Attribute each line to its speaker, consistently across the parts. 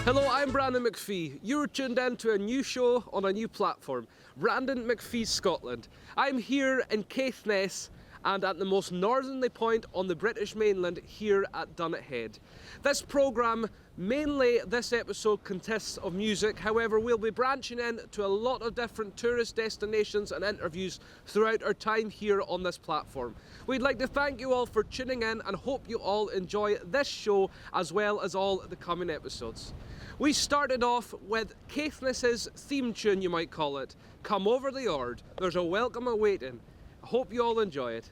Speaker 1: Hello, I'm Brandon McPhee. You're tuned in to a new show on a new platform, Brandon McPhee Scotland. I'm here in Caithness and at the most northerly point on the British mainland here at Dunnet Head. This programme, mainly this episode, consists of music. However, we'll be branching in to a lot of different tourist destinations and interviews throughout our time here on this platform. We'd like to thank you all for tuning in and hope you all enjoy this show as well as all the coming episodes. We started off with Caithness's theme tune, you might call it, Come Over the Ord. There's a welcome awaiting. I hope you all enjoy it.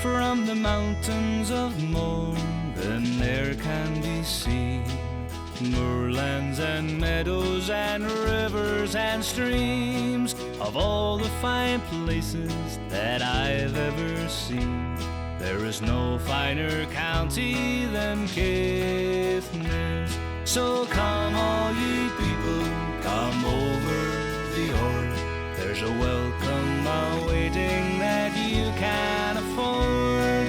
Speaker 2: From the mountains of Mourne, there can be seen moorlands and meadows and rivers and streams of all the fine places that I've ever seen. There is no finer county than Caithness. So come all ye people, come over the Ord. There's a welcome awaiting that you can afford.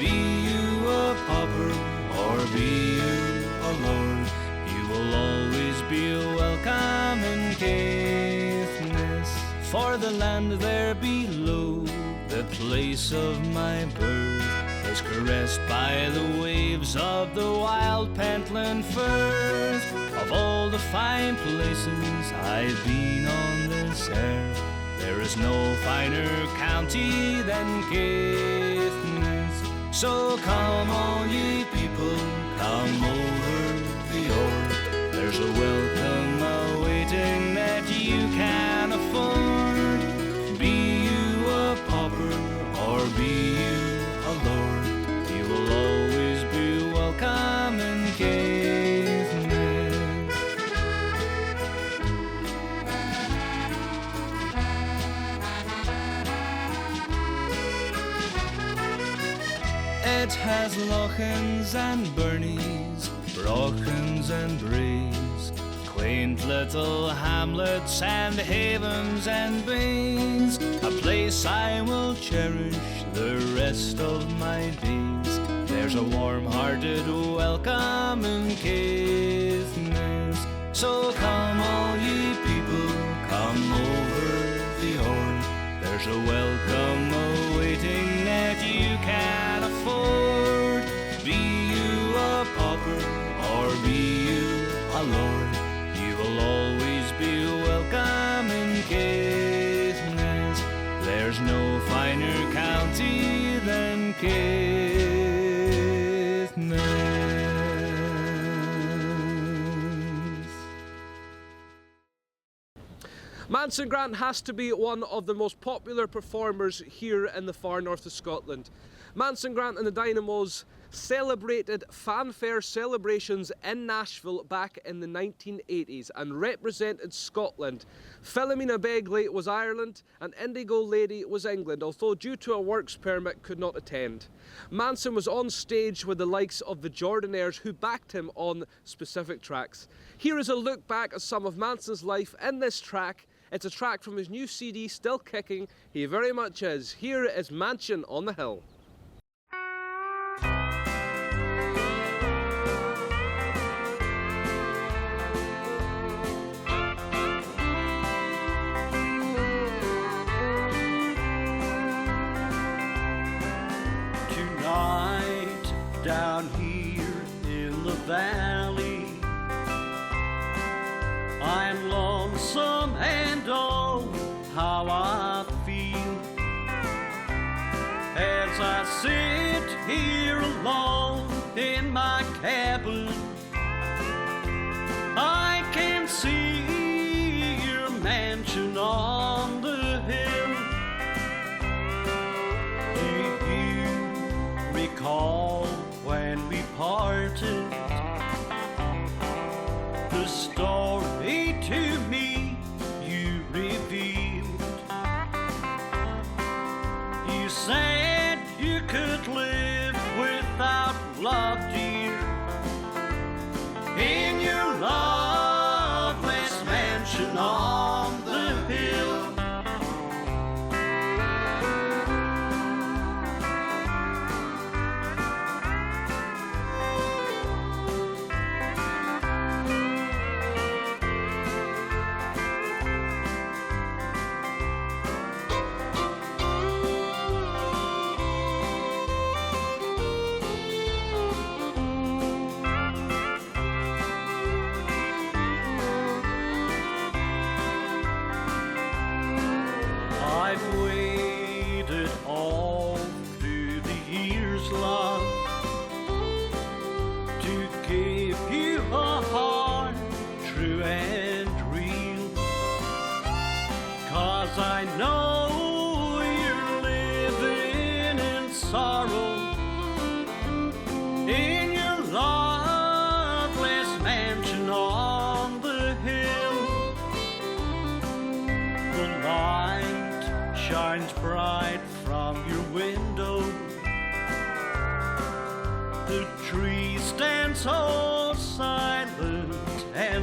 Speaker 2: Be you a pauper or be you a lord, you will always be welcome in Caithness. For the land there below, the place of my birth, is caressed by the waves of the wild Pentland Firth. Of all the fine places I've been on this earth, there is no finer county than Caithness. So come all ye people, come over the Ord. There's a welcome awaiting that you can afford. Be you a pauper or be you a lord, you will always be welcome in Caithness. It has lochans and burnies, brochans and braes, quaint little hamlets and havens and bays, a place I will cherish the rest of my days. There's a warm-hearted welcome in Caithness. So come all ye people, come over the Ord. There's a welcome awaiting that you can afford. Be you a pauper or be you a lord, you will always be welcome in Caithness. There's no finer county than Caithness.
Speaker 1: Manson Grant has to be one of the most popular performers here in the far north of Scotland. Manson Grant and the Dynamos celebrated fanfare celebrations in Nashville back in the 1980s and represented Scotland. Philomena Begley was Ireland and Indigo Lady was England, although due to a works permit could not attend. Manson was on stage with the likes of the Jordanaires who backed him on specific tracks. Here is a look back at some of Manson's life in this track. It's a track from his new CD, Still Kicking. He very much is. Here is Mansion on the Hill.
Speaker 3: Tonight, down here in the valley, I'm lonesome and oh, how I feel as I sit here alone in my cabin. I can see your mansion on the hill. Do you recall when we parted? The story to me you revealed. You said you could live without love, dear, in your loveless mansion on the hill.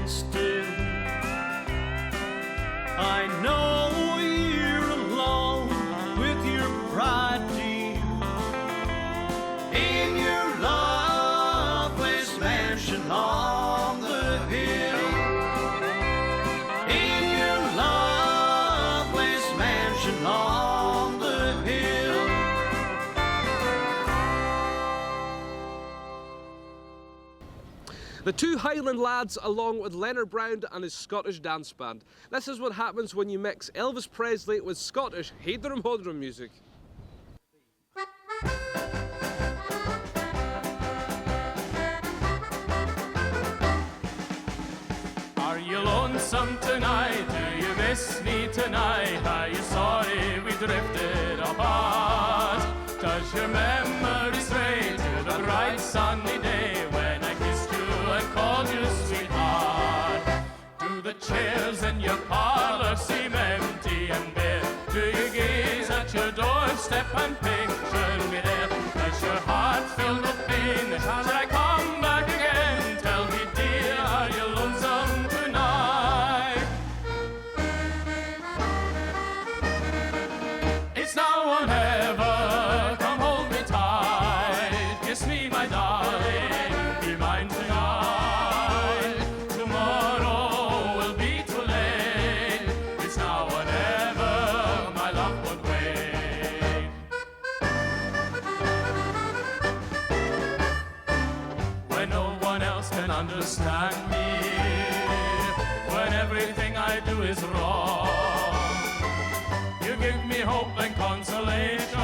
Speaker 3: still. I know you're alone with your pride, dear, in your loveless mansion on the hill. In your loveless mansion on the hill.
Speaker 1: The two Highland lads, along with Leonard Brown and his Scottish dance band. This is what happens when you mix Elvis Presley with Scottish Heidrum Hodrum music.
Speaker 3: Are you lonesome tonight? Do you miss me tonight? Are you sorry we drifted apart? Does your memory stray to the bright sunny day when I kissed you and called you sweetheart? Do the chairs in your parlor seem empty and bare? Do you gaze at your doorstep and picture me there? Does your heart filled with pain? Shall I come back again? Tell me, dear, are you lonesome tonight? It's now or never. Come hold me tight. Kiss me, my darling. Be mine tonight. Tomorrow will be too late. It's now or never. My love won't wait. When no one else can understand me, when everything I do is wrong, you give me hope and consolation.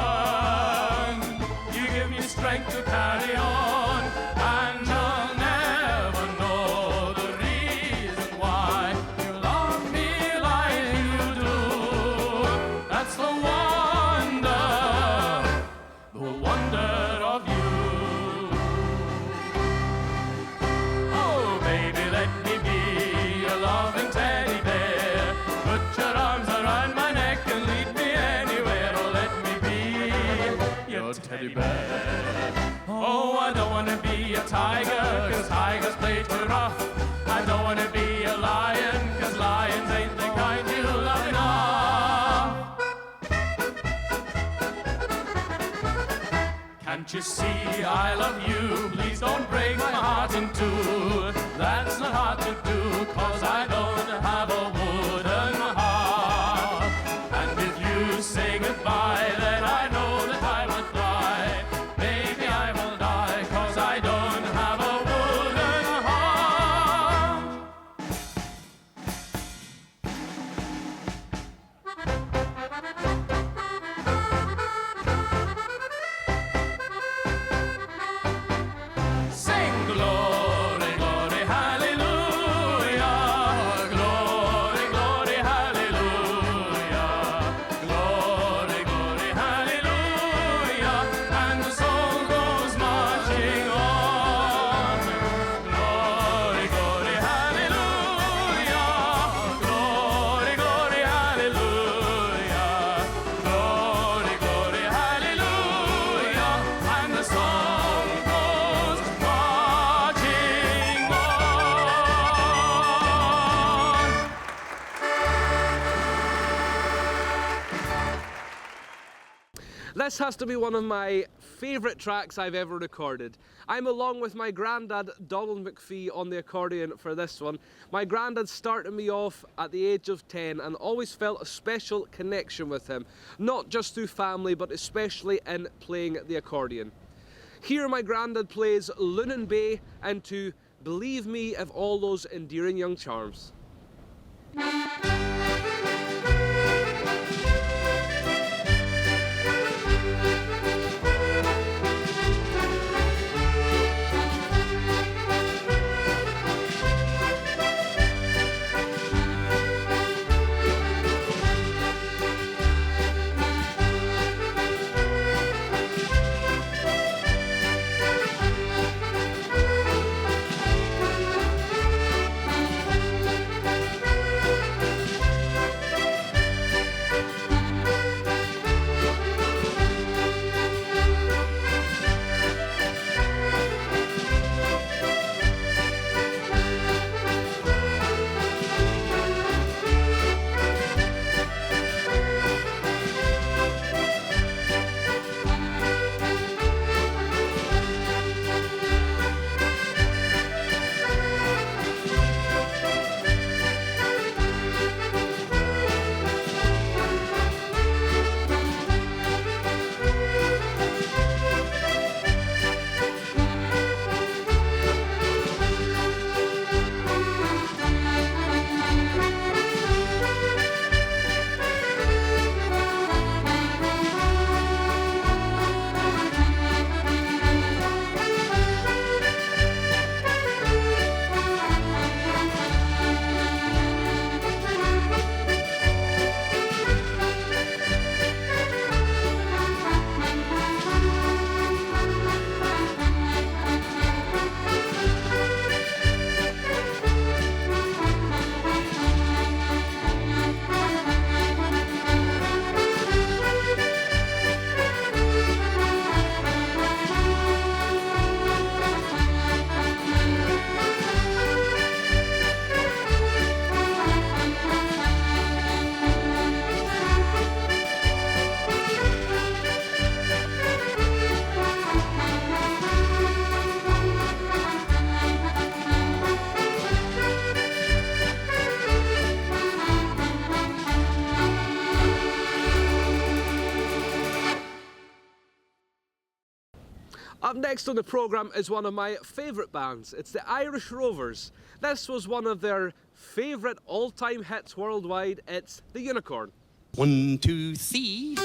Speaker 3: You give me strength to carry on, and I'll never know the reason why you love me like you do. That's the wonder of you. Oh, baby, let me be your loving teddy bear. Put your arms around my neck and lead me anywhere. Oh, let me be your teddy bear. Oh, I don't want to be a tiger, 'cause tigers play too rough. I don't want to be a lion, 'cause lions ain't the kind you love enough. Can't you see I love you? Please don't break my heart in two. That's not hard to do, 'cause I don't have a wooden heart. And if you say goodbye, then I know that I will fly. Maybe I will die, 'cause I don't have a wooden heart. Sing glory, glory, hallelujah. Glory, glory, hallelujah. Glory, glory, hallelujah. And the soul goes marching on. Glory, glory, hallelujah. Glory, glory, hallelujah. Glory, glory, hallelujah. And the song goes marching on.
Speaker 1: This has to be one of my favourite tracks I've ever recorded. I'm along with my granddad, Donald McPhee, on the accordion for this one. My granddad started me off at the age of 10 and always felt a special connection with him, not just through family, but especially in playing the accordion. Here my granddad plays Lunan Bay into Believe Me of All Those Endearing Young Charms. Up next on the programme is one of my favourite bands. It's the Irish Rovers. This was one of their favourite all-time hits worldwide. It's the Unicorn.
Speaker 4: 1, 2, 3.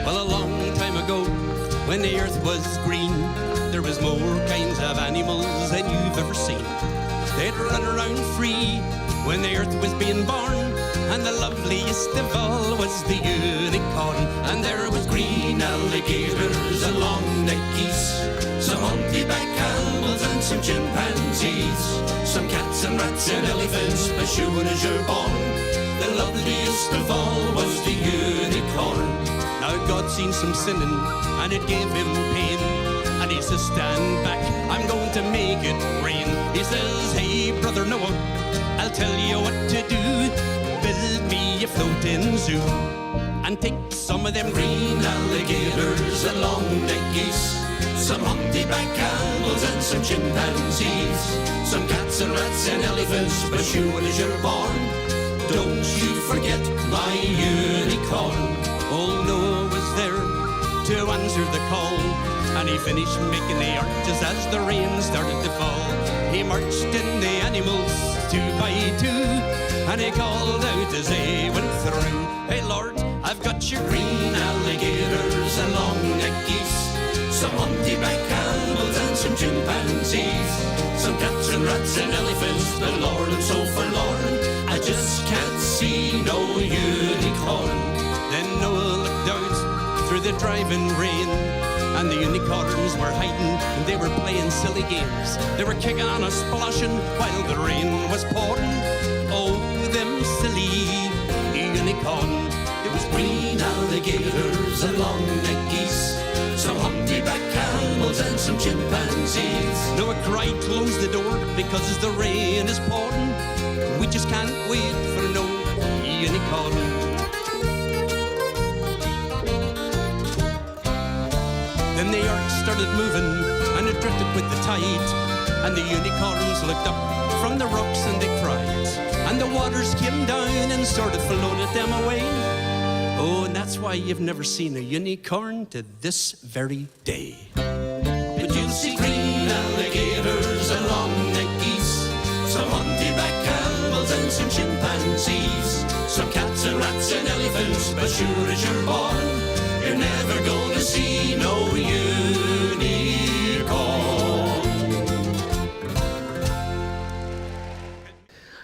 Speaker 4: Well, a long time ago, when the earth was green, there was more kinds of animals than you've ever seen. They'd run around free when the earth was being born, and the loveliest of all was the unicorn. And there was green alligators and long-necked geese, some humpty-back camels and some chimpanzees, some cats and rats and elephants, as sure as you're born. The loveliest of all was the unicorn. Now God seen some sinning, and it gave him pain, and he says, stand back, I'm going to make it rain. He says, hey brother Noah, I'll tell you what to do. Build me a floating zoo, and take some of them green alligators and long-necked geese, some humpty-back camels and some chimpanzees, some cats and rats and elephants, but sure as you're born, don't you forget my unicorn. Old Noah was there to answer the call, and he finished making the ark just as the rain started to fall. He marched in the animals 2 by 2, and he called out as they went through, hey Lord, I've got your green alligators and long-necked geese, some humpty-back camels and some chimpanzees, some cats and rats and elephants, but Lord, I'm so forlorn, I just can't see no unicorn. Then Noah looked out through the driving rain, and the unicorns were hiding, and they were playing silly games. They were kicking on a splashing while the rain was pouring. Oh, them silly unicorn. It was green alligators and long-necked geese, some humpty-back camels and some chimpanzees. Noah cried, close the door, because the rain is pouring. We just can't wait for no unicorn. Then the ark started moving, and it drifted with the tide, and the unicorns looked up from the rocks and they cried, and the waters came down and sort of floated them away. Oh, and that's why you've never seen a unicorn to this very day. But you'll see green alligators and long-necked geese, some humpty-back camels and some chimpanzees, some cats and rats and elephants, but sure as you're born, you're never gonna see no unicorn.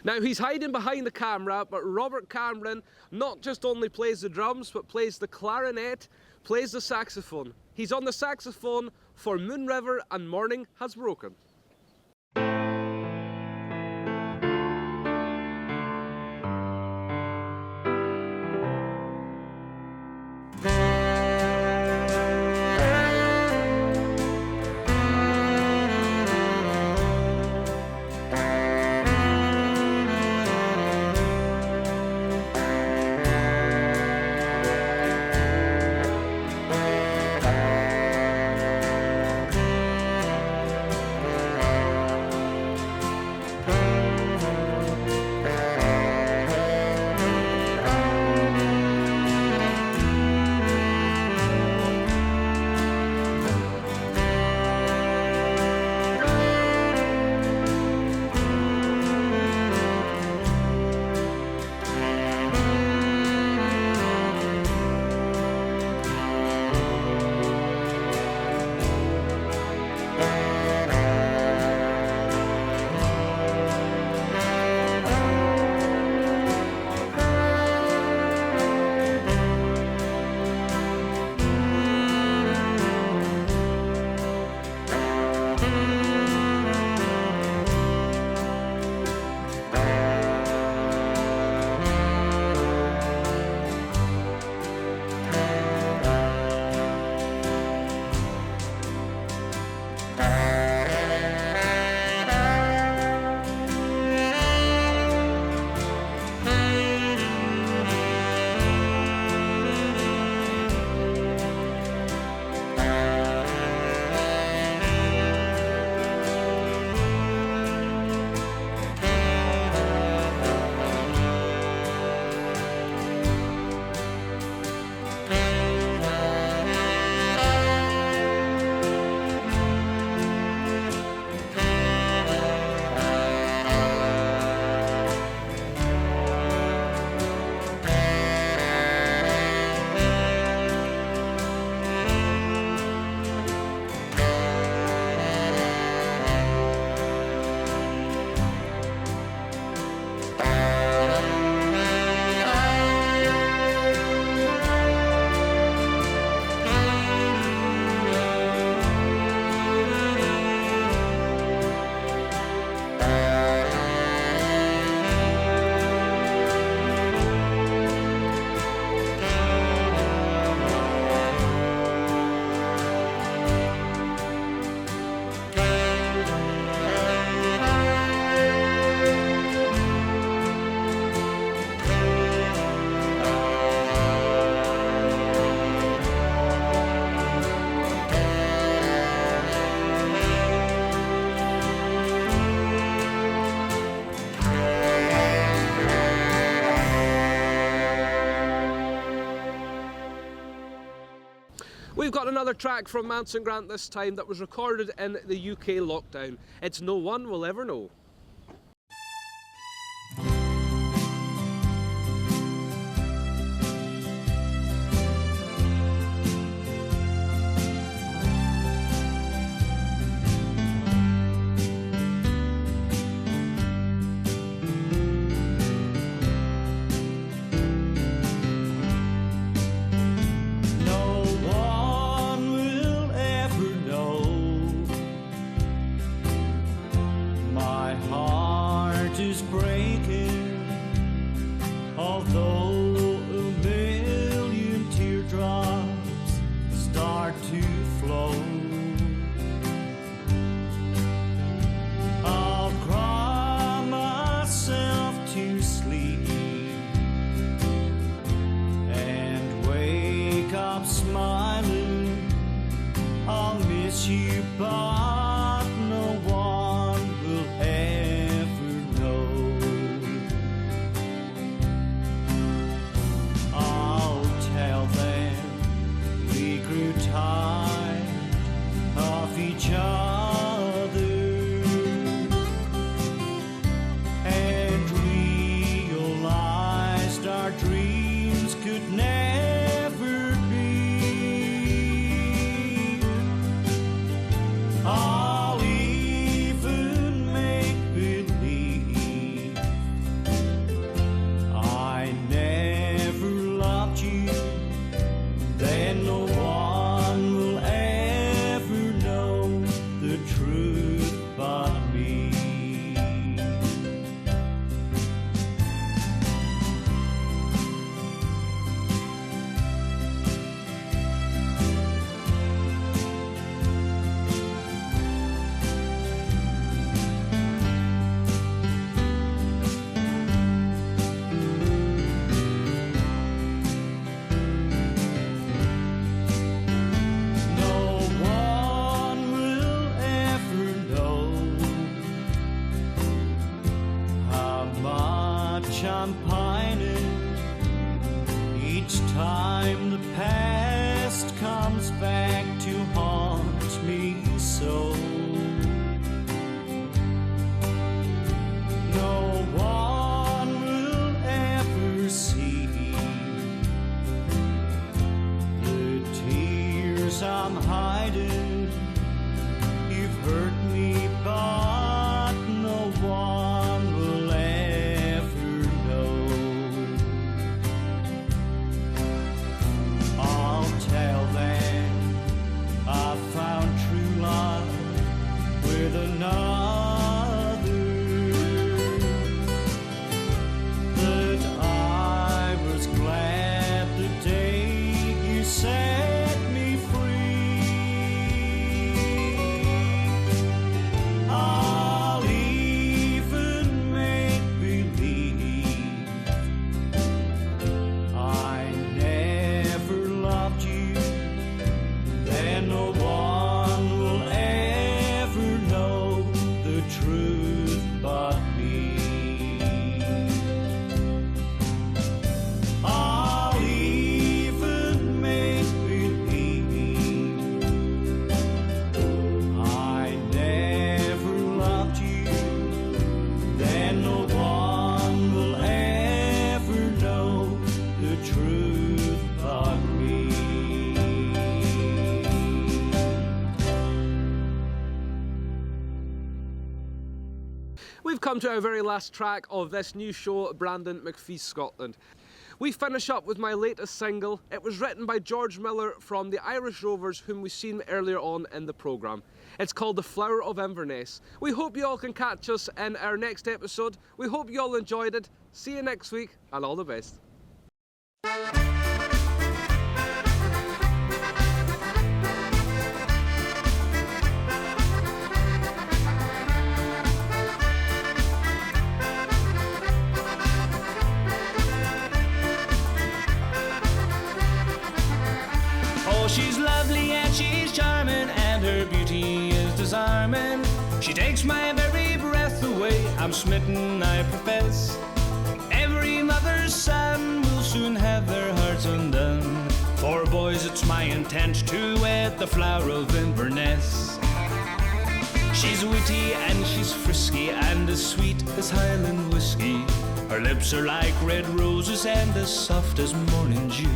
Speaker 1: Now he's hiding behind the camera, but Robert Cameron not just only plays the drums, but plays the clarinet, plays the saxophone. He's on the saxophone for Moon River and Morning Has Broken. We've got another track from Manson Grant this time that was recorded in the UK lockdown. It's No One Will Ever Know. We've come to our very last track of this new show, Brandon McPhee Scotland. We finish up with my latest single. It was written by George Miller from the Irish Rovers, whom we've seen earlier on in the programme. It's called The Flower of Inverness. We hope you all can catch us in our next episode. We hope you all enjoyed it. See you next week, and all the best.
Speaker 2: She's lovely and she's charming, and her beauty is disarming. She takes my very breath away. I'm smitten, I profess. Every mother's son will soon have their hearts undone, for For boys it's my intent to wed the flower of Inverness. She's witty and she's frisky and as sweet as Highland whiskey. Her lips are like red roses and as soft as morning dew.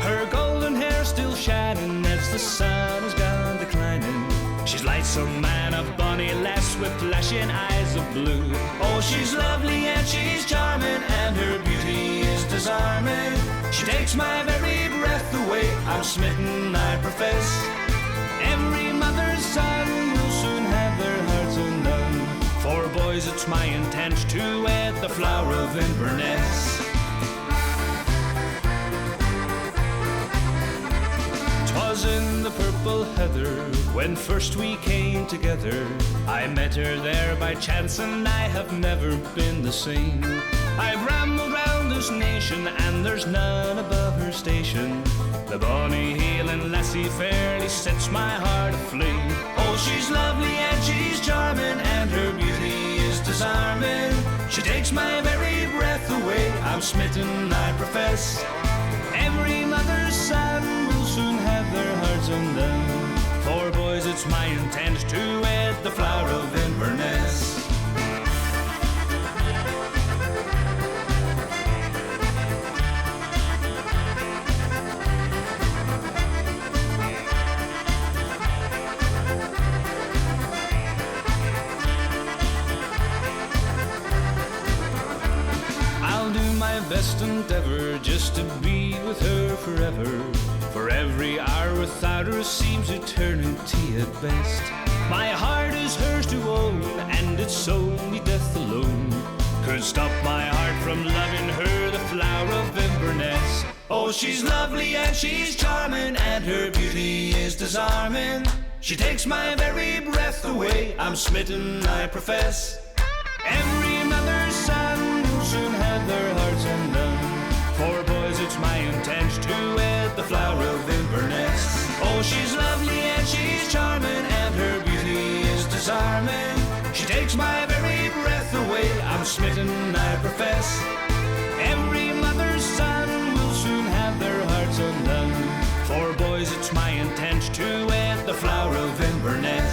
Speaker 2: Her golden hair still shining as the sun has gone declining. She's lightsome and a bonny lass with flashing eyes of blue. Oh, she's lovely and she's charming and her beauty is disarming. She takes my very breath away, I'm smitten, I profess. Every mother's son will soon have their hearts undone. For boys it's my intent to wed the flower of Inverness. 'Twas in the purple heather when first we came together. I met her there by chance and I have never been the same. I've rambled round this nation and there's none above her station. The bonny Highland lassie fairly sets my heart aflame. Oh, she's lovely and she's charming and her beauty is disarming. She takes my very breath away, I'm smitten, I profess. Every mother's son will soon have their hearts undone. For boys it's my intent to wed the flower of Inverness. Best endeavor just to be with her forever. For every hour without her seems eternity at best. My heart is hers to own, and it's only death alone could stop my heart from loving her, the flower of Inverness. Oh, she's lovely and she's charming, and her beauty is disarming. She takes my very breath away, I'm smitten, I profess. Every mother's son will soon have their hearts undone. For boys it's my intent to wed the flower of Inverness. Oh, she's lovely and she's charming and her beauty is disarming. She takes my very breath away, I'm smitten, I profess. Every mother's son will soon have their hearts undone. For boys it's my intent to wed the flower of Inverness.